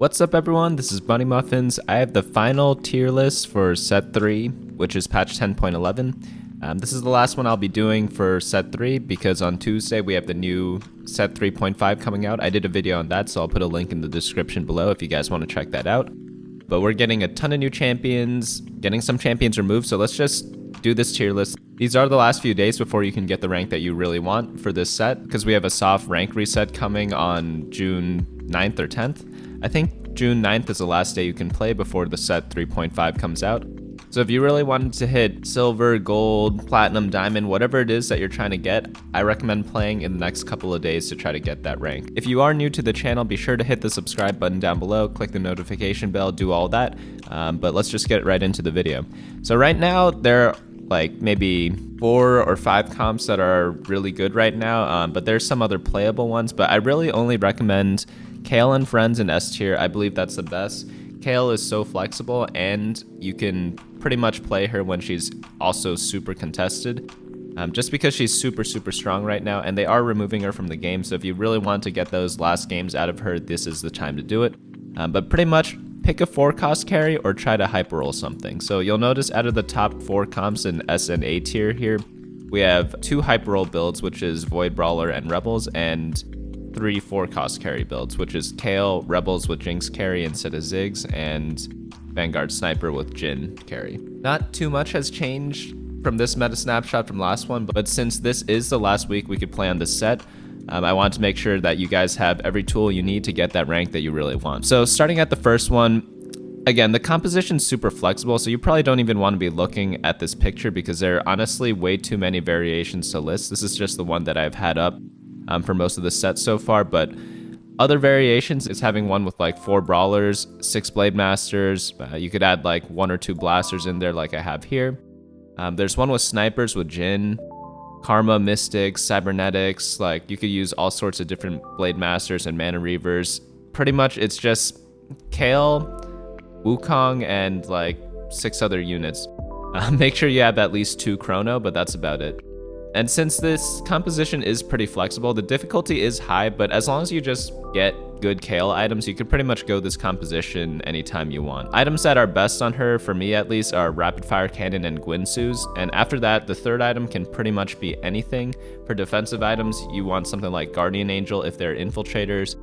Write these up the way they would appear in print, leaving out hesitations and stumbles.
What's up everyone, this is BunnyMuffins. I have the final tier list for set 3, which is patch 10.11. This is the last one I'll be doing for set 3 because on Tuesday we have the new set 3.5 coming out. I did a video on that, so I'll put a link in the description below if you guys want to check that out. But we're getting a ton of new champions, getting some champions removed, so let's just do this tier list. These are the last few days before you can get the rank that you really want for this set, because we have a soft rank reset coming on June 9th or 10th. I think June 9th is the last day you can play before the set 3.5 comes out. So if you really wanted to hit silver, gold, platinum, diamond, whatever it is that you're trying to get, I recommend playing in the next couple of days to try to get that rank. If you are new to the channel, be sure to hit the subscribe button down below, click the notification bell, do all that. But let's just get right into the video. So right now, there are like maybe 4 or 5 comps that are really good right now, but there's some other playable ones, but I really only recommend Kayle Friends in S tier. I believe that's the best. Kale is so flexible and you can pretty much play her when she's also super contested. Just because she's super strong right now, and they are removing her from the game, so if you really want to get those last games out of her, this is the time to do it. But pretty much pick a 4-cost carry or try to hyper roll something. So you'll notice out of the top 4 comps in S and A tier here, we have 2 hyper roll builds, which is Void Brawler and Rebels, and 3 4-cost carry builds, which is Kale, Rebels with Jinx carry instead of Ziggs, and Vanguard Sniper with Jhin carry. Not too much has changed from this meta snapshot from last one, but since this is the last week we could play on this set, I want to make sure that you guys have every tool you need to get that rank that you really want. So starting at the first one, again, the composition's super flexible, so you probably don't even want to be looking at this picture because there are honestly way too many variations to list. This is just the one that I've had up for most of the sets so far, but other variations is having one with like 4 Brawlers, 6 Blade Masters. You could add like 1 or 2 Blasters in there like I have here. There's one with Snipers with Jhin, Karma, Mystics, Cybernetics. Like you could use all sorts of different Blade Masters and Mana Reavers. Pretty much it's just Kale, Wukong, and like 6 other units. Make sure you have at least 2 Chrono, but that's about it. And since this composition is pretty flexible, the difficulty is high, but as long as you just get good Kale items, you can pretty much go this composition anytime you want. Items that are best on her, for me at least, are Rapid Fire Cannon and Guinsoo's, and after that, the third item can pretty much be anything. For defensive items, you want something like Guardian Angel if they're Infiltrators,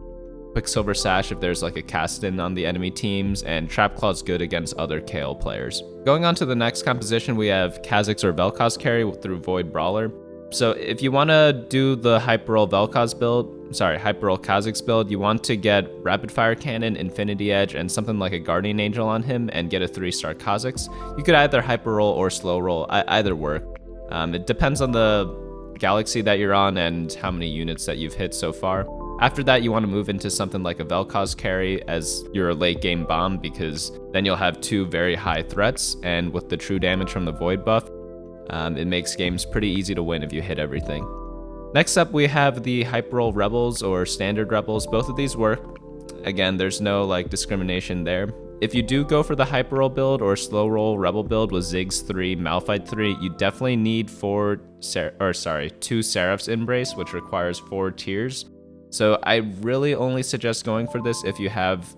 Quicksilver Sash if there's like a cast-in on the enemy teams, and Trap Claw's good against other Kale players. Going on to the next composition, we have Kha'Zix or Vel'Koz carry through Void Brawler. So if you want to do the Hyper Roll Kha'Zix build, you want to get Rapid Fire Cannon, Infinity Edge, and something like a Guardian Angel on him and get a 3-star Kha'Zix. You could either Hyper Roll or Slow Roll, either work. It depends on the galaxy that you're on and how many units that you've hit so far. After that, you want to move into something like a Vel'Koz carry as your late game bomb, because then you'll have 2 very high threats, and with the true damage from the Void buff, it makes games pretty easy to win if you hit everything. Next up, we have the Hyper Roll Rebels or Standard Rebels. Both of these work. Again, there's no like discrimination there. If you do go for the Hyper Roll build or Slow Roll Rebel build with Ziggs 3, Malphite 3, you definitely need 2 Seraph's Embrace, which requires 4 tiers. So I really only suggest going for this if you have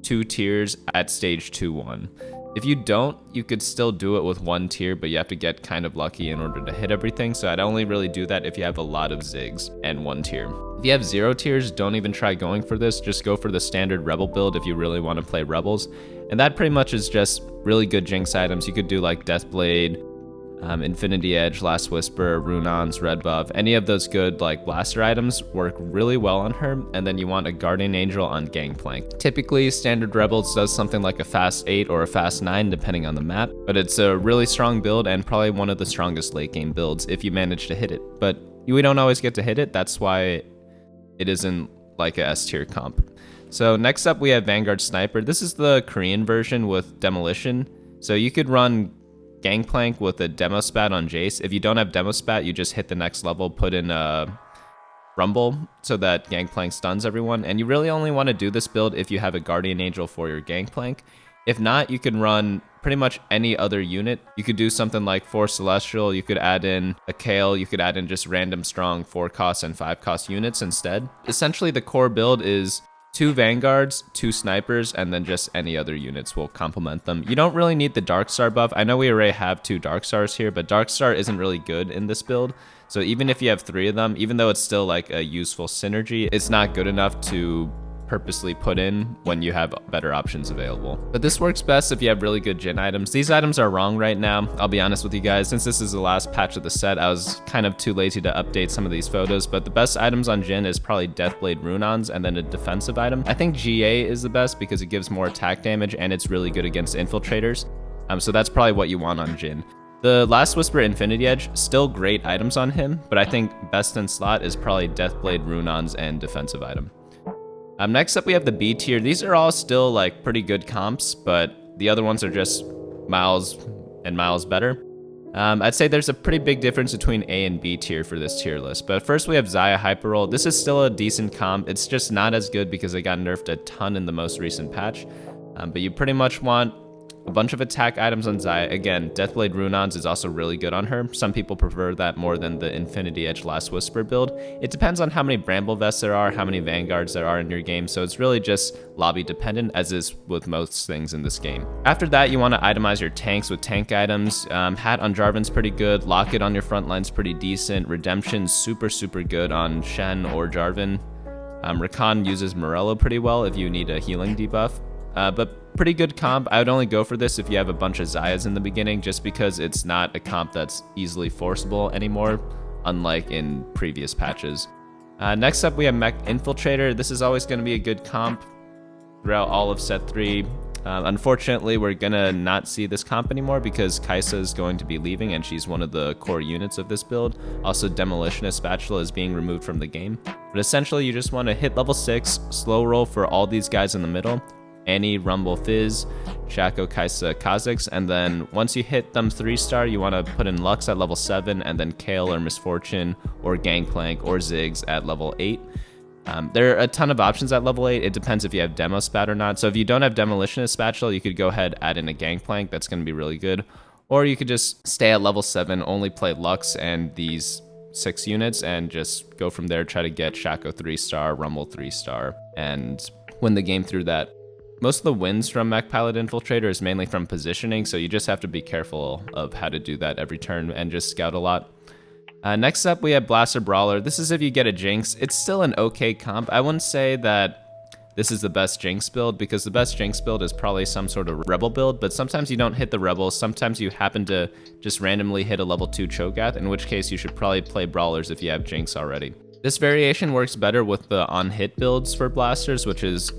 2 tiers at stage 2-1. If you don't, you could still do it with 1 tier, but you have to get kind of lucky in order to hit everything. So I'd only really do that if you have a lot of Ziggs and 1 tier. If you have 0 tiers, don't even try going for this. Just go for the standard Rebel build if you really want to play Rebels. And that pretty much is just really good Jinx items. You could do like Deathblade, Infinity Edge, Last Whisper, Runon's Red Buff. Any of those good like blaster items work really well on her, and then you want a Guardian Angel on Gangplank. Typically, Standard Rebels does something like a fast 8 or a fast 9 depending on the map, but it's a really strong build and probably one of the strongest late game builds if you manage to hit it. But we don't always get to hit it, that's why it isn't like a S tier comp. So next up we have Vanguard Sniper. This is the Korean version with Demolition. So you could run Gangplank with a Demo Spat on Jace. If you don't have Demo Spat, you just hit the next level, put in a Rumble so that Gangplank stuns everyone. And you really only want to do this build if you have a Guardian Angel for your Gangplank. If not, you can run pretty much any other unit. You could do something like 4 Celestial, you could add in a Kale, you could add in just random strong 4-cost and 5-cost units instead. Essentially, the core build is 2 Vanguards, 2 Snipers, and then just any other units will complement them. You don't really need the Dark Star buff. I know we already have 2 Dark Stars here, but Dark Star isn't really good in this build. So even if you have 3 of them, even though it's still like a useful synergy, it's not good enough to purposely put in when you have better options available. But this works best if you have really good Jhin items. These items are wrong right now, I'll be honest with you guys. Since this is the last patch of the set, I was kind of too lazy to update some of these photos, but the best items on Jhin is probably Deathblade Runons and then a defensive item. I think GA is the best because it gives more attack damage and it's really good against infiltrators. So that's probably what you want on Jhin. The Last Whisper Infinity Edge, still great items on him, but I think best in slot is probably Deathblade Runons and defensive item. Next up we have the B tier. These are all still like pretty good comps, but the other ones are just miles and miles better. I'd say there's a pretty big difference between A and B tier for this tier list. But first we have Xayah Hyper Roll. This is still a decent comp. It's just not as good because it got nerfed a ton in the most recent patch. But you pretty much want a bunch of attack items on Xayah. Again, Deathblade Runons is also really good on her. Some people prefer that more than the Infinity Edge Last Whisper build. It depends on how many Bramble Vests there are, how many Vanguards there are in your game, so it's really just lobby dependent, as is with most things in this game. After that, you want to itemize your tanks with tank items. Hat on Jarvan's pretty good, Locket on your front line's pretty decent, Redemption's super good on Shen or Jarvan. Rakan uses Morello pretty well if you need a healing debuff. But pretty good comp. I would only go for this if you have a bunch of Xayahs in the beginning, just because it's not a comp that's easily forceable anymore, unlike in previous patches. Next up we have Mech Infiltrator. This is always going to be a good comp throughout all of set 3. Unfortunately, we're gonna not see this comp anymore because Kaisa is going to be leaving and she's one of the core units of this build. Also, Demolitionist Spatula is being removed from the game. But essentially, you just want to hit level 6, slow roll for all these guys in the middle, Annie, Rumble, Fizz, Shaco, Kaisa, Kha'Zix, and then once you hit them 3-star, you want to put in Lux at level 7, and then Kale or Misfortune or Gangplank or Ziggs at level 8. There are a ton of options at level 8. It depends if you have Demo Spat or not. So if you don't have Demolitionist Spatula, you could go ahead add in a Gangplank. That's going to be really good. Or you could just stay at level 7, only play Lux and these 6 units, and just go from there, try to get Shaco 3-star, Rumble 3-star, and win the game through that. Most of the wins from Mech Pilot Infiltrator is mainly from positioning, so you just have to be careful of how to do that every turn and just scout a lot. Next up, we have Blaster Brawler. This is if you get a Jinx. It's still an okay comp. I wouldn't say that this is the best Jinx build, because the best Jinx build is probably some sort of Rebel build, but sometimes you don't hit the Rebels. Sometimes you happen to just randomly hit a level 2 Cho'Gath, in which case you should probably play Brawlers if you have Jinx already. This variation works better with the on-hit builds for Blasters, which is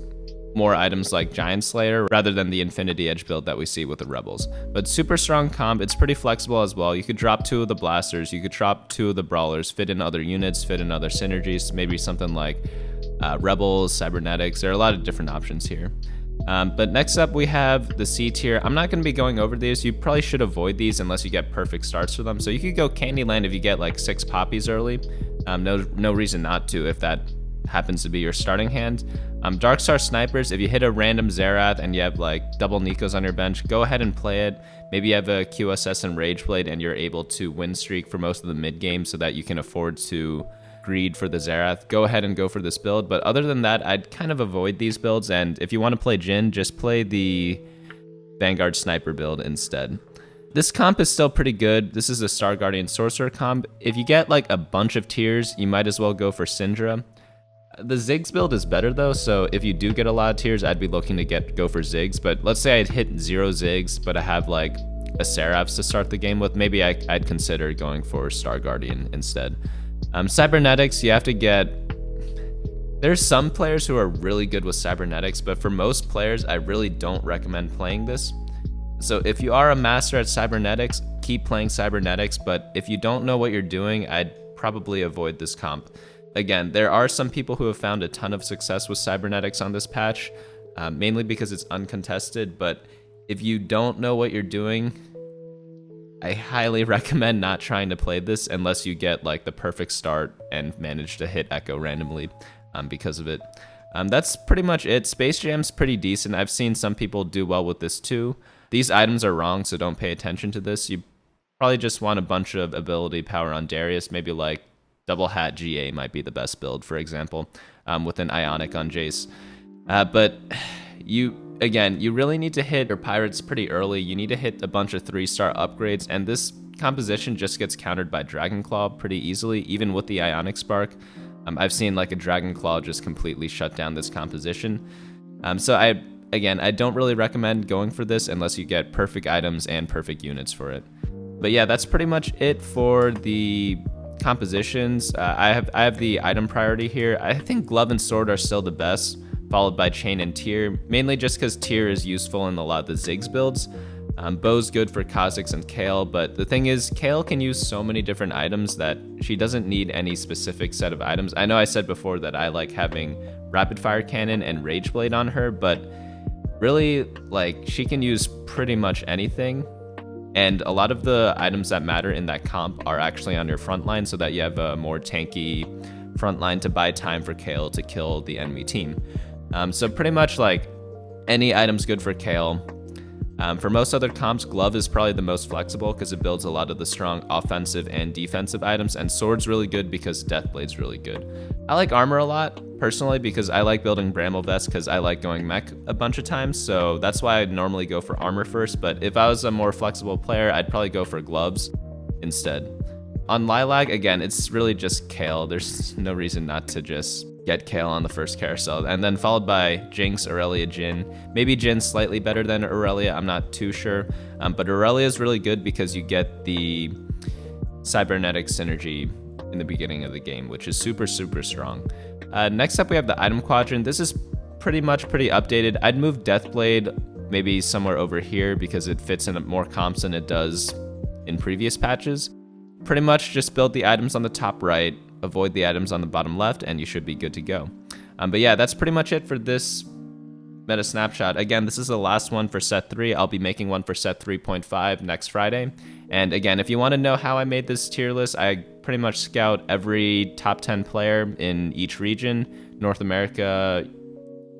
more items like Giant Slayer rather than the Infinity Edge build that we see with the Rebels. But super strong comp, it's pretty flexible as well. You could drop 2 of the Blasters, you could drop 2 of the Brawlers, fit in other units, fit in other synergies, maybe something like Rebels, Cybernetics. There are a lot of different options here. But next up we have the C tier. I'm not going to be going over these. You probably should avoid these unless you get perfect starts for them. So you could go Candyland if you get like 6 poppies early. No reason not to if that happens to be your starting hand. Darkstar Snipers, if you hit a random Xerath and you have like double Nikos on your bench, go ahead and play it. Maybe you have a QSS and Rageblade and you're able to win streak for most of the mid game so that you can afford to greed for the Xerath. Go ahead and go for this build, but other than that, I'd kind of avoid these builds, and if you want to play Jhin, just play the Vanguard Sniper build instead. This comp is still pretty good. This is a Star Guardian Sorcerer comp. If you get like a bunch of tiers, you might as well go for Syndra. The Ziggs build is better though, so if you do get a lot of tiers, I'd be looking to go for Ziggs. But let's say I'd hit 0 Ziggs, but I have like a Seraphs to start the game with, maybe I'd consider going for Star Guardian instead. Cybernetics, you have to get... There's some players who are really good with Cybernetics, but for most players, I really don't recommend playing this. So if you are a master at Cybernetics, keep playing Cybernetics, but if you don't know what you're doing, I'd probably avoid this comp. Again, there are some people who have found a ton of success with Cybernetics on this patch, mainly because it's uncontested, but if you don't know what you're doing, I highly recommend not trying to play this unless you get like the perfect start and manage to hit Echo randomly because of it. That's pretty much it. Space Jam's pretty decent. I've seen some people do well with this too. These items are wrong, so don't pay attention to this. You probably just want a bunch of ability power on Darius, maybe like Double Hat GA might be the best build, for example, with an Ionic on Jace. But you really need to hit your pirates pretty early. You need to hit a bunch of 3-star upgrades, and this composition just gets countered by Dragon Claw pretty easily, even with the Ionic Spark. I've seen like a Dragon Claw just completely shut down this composition. So I don't really recommend going for this unless you get perfect items and perfect units for it. But yeah, that's pretty much it for the compositions. I have the item priority here. I think Glove and Sword are still the best, followed by Chain and Tier, mainly just because Tier is useful in a lot of the Ziggs builds. Bow's good for Kha'Zix and Kale, but the thing is, Kale can use so many different items that she doesn't need any specific set of items. I know I said before that I like having Rapid Fire Cannon and Rage Blade on her, but really, like, she can use pretty much anything. And a lot of the items that matter in that comp are actually on your front line, so that you have a more tanky front line to buy time for Kale to kill the enemy team. So pretty much like any item's good for Kale. For most other comps, Glove is probably the most flexible because it builds a lot of the strong offensive and defensive items, and Sword's really good because Deathblade's really good. I like Armor a lot, personally, because I like building Bramble Vest because I like going Mech a bunch of times, so that's why I'd normally go for Armor first, but if I was a more flexible player, I'd probably go for Gloves instead. On Lilag, again, it's really just Kale. There's no reason not to just get Kale on the first carousel, and then followed by Jinx, Aurelia, Jhin. Maybe Jin's slightly better than Aurelia, I'm not too sure, but Aurelia is really good because you get the Cybernetics synergy in the beginning of the game, which is super strong. Next up, we have the item quadrant. This is pretty updated. I'd move Deathblade maybe somewhere over here because it fits in more comps than it does in previous patches. Pretty much just build the items on the top right, avoid the items on the bottom left, and you should be good to go. But yeah, that's pretty much it for this meta snapshot. Again, this is the last one for set 3. I'll be making one for set 3.5 next Friday. And again, if you want to know how I made this tier list, I pretty much scout every top 10 player in each region, North America,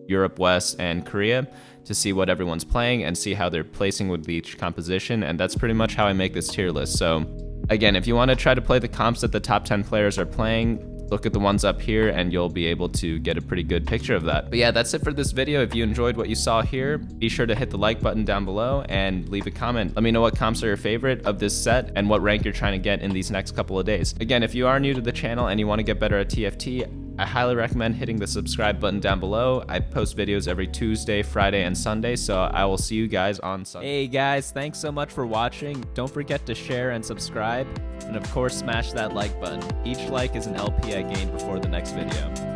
Europe West, and Korea, to see what everyone's playing and see how they're placing with each composition. And that's pretty much how I make this tier list. So again, if you want to try to play the comps that the top 10 players are playing, look at the ones up here and you'll be able to get a pretty good picture of that. But yeah, that's it for this video. If you enjoyed what you saw here, be sure to hit the like button down below and leave a comment. Let me know what comps are your favorite of this set and what rank you're trying to get in these next couple of days. Again, if you are new to the channel and you want to get better at TFT, I highly recommend hitting the subscribe button down below. I post videos every Tuesday, Friday, and Sunday, so I will see you guys on Sunday. Hey guys, thanks so much for watching. Don't forget to share and subscribe, and of course smash that like button. Each like is an LP I gain before the next video.